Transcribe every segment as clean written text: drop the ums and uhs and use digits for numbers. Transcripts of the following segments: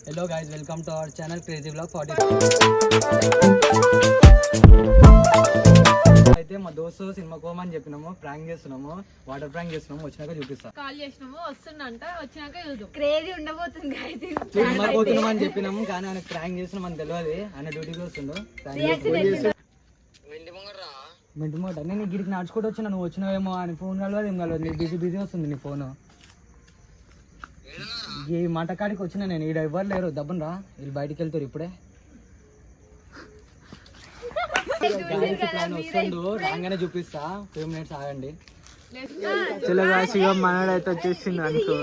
Hello guys, welcome to our channel Crazy Vlog 40. అయితే మా దోస్తు సినిమా కోమని చెప్పినాము, ప్రాంక్ చేస్తున్నాము, వాటర్ ప్రాంక్ చేస్తున్నాము. వచ్చినాక చూపిస్తా. కాల్ చేసినాము, వస్తున్నంట, వచ్చినాక చూద్దాం. క్రేజీ ఉండబోతుంది సినిమా పోతున్నాం అని చెప్పినాము, కానీ ఆయన ప్రాంక్ చేస్తున్నాం అని తెలియదు. ఆయన డ్యూటీకి వస్తుండు. మెంటి మూట నేను గిరికి నడుచుకుంటూ వచ్చిన, నువ్వు వచ్చినావేమో అని ఫోన్ కలవదు, ఏం కలవదు. నీకు బిజీ వస్తుంది నీ ఫోన్. ఈ మాట కాడికి వచ్చిన నేను, ఈడ ఎవ్వరు లేరు. దబ్బును రా, వీళ్ళు బయటికి వెళ్తారు ఇప్పుడే. వస్తుండు, రాగానే చూపిస్తా. 2 minutes ఆగండి. మనడైతే వచ్చేసింది అనుకో.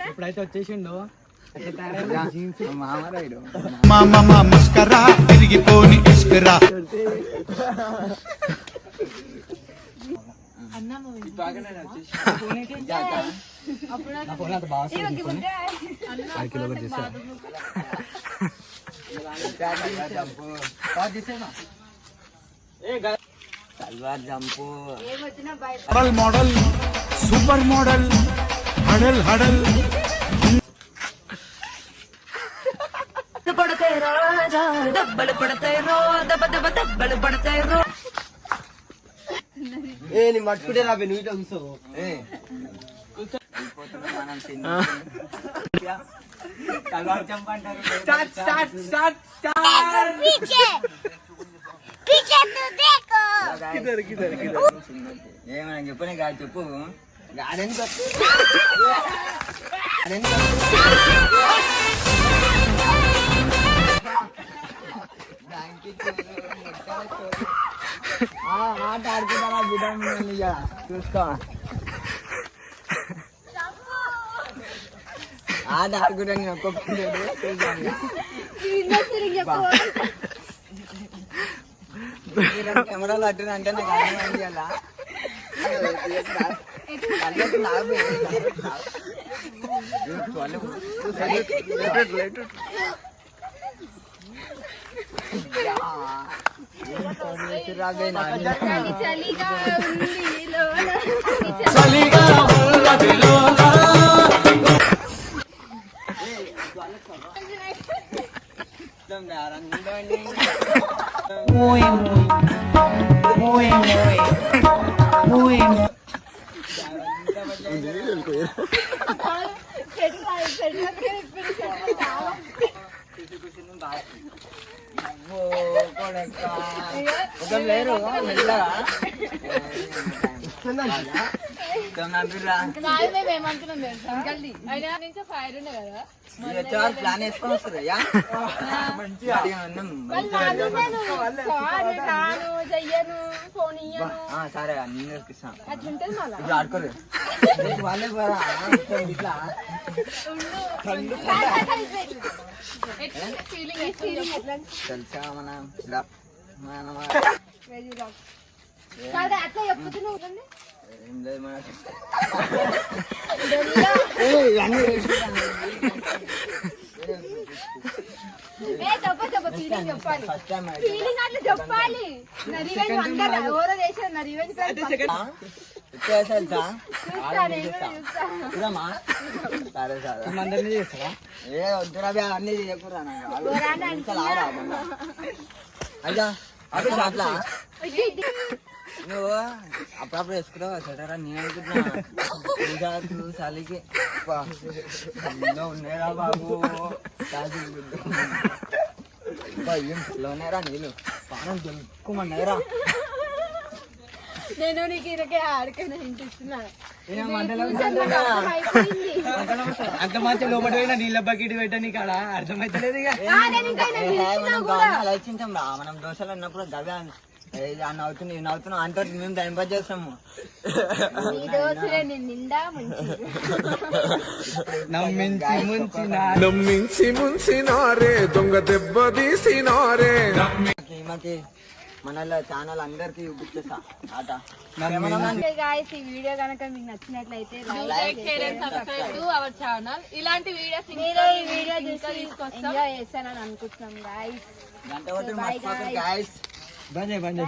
ఇప్పుడైతే వచ్చేసిండు. తిరిగిపోని ఇస్కరా మోడల్ సూపర్ మోడల్ హడల్ హడల్ దెబ్బలు పడతాయి రో దెబ్బ దెబ్బ దెబ్బలు పడతాయి రో. నీ మట్టుకుంటే రా నువ్వు ఇట్లా కూర్చోవు. ఏమని చెప్పు, కాదు చెప్పు. ఆట ఆడుకుంటా బిడ్డ చూసుకో. ఆట ఆడుకుంటా నేను ఒక్కొక్కరు కెమెరాలు అట్టిన అంటే నాకు అర్థం చేయాలా. లేరు ప్లాన్ వేసుకొని వస్తారు. సరే అన్ని ఇప్పుడు ఆడుకోరు వాళ్ళే ఇట్లా తెలుసా మన ఏం లేదు మనకి. అందరినీ చేస్తారా? ఏ వద్దురా అన్ని చేయకురా. అయ్యా అట్లా నువ్వు అప్పుడప్పుడు వేసుకున్నావు సడరా. నేను అనుకుంటున్నా చలికి ఉన్నాయిరా బాబు. ఏం ఉన్నాయిరా నీళ్ళు పానం తెలుసుకోమన్నాయిరా. నేను నీకు ఇరకే ఆడికైనా ఇంటిస్తున్నా. అంత మంచి లోపల పోయినా నీళ్ళ బకెట్ పెట్టని కాడ అర్థమైతలేదు. ఆలోచించాం రా, మనం దోశలు అన్నప్పుడు గవి నవ్వుతున్నాం అంత మేము టైం పాస్ చేస్తాము. నమ్మించి ముంచినారే దొంగ దెబ్బ తీసినారే. మన ఛానల్ అందరికి చూపిస్తా ఆట. ఈ వీడియో కనుక మీకు నచ్చినట్లయితే like share and subscribe to our channel. ఇలాంటి వీడియోస్ ఇంకా ఈ వీడియో చూసి ఎంజాయ్ చేస్తానని అనుకుంటున్నాం గాయ్స్. గంట కొట్టి మర్చిపోకండి గాయ్స్. బంద్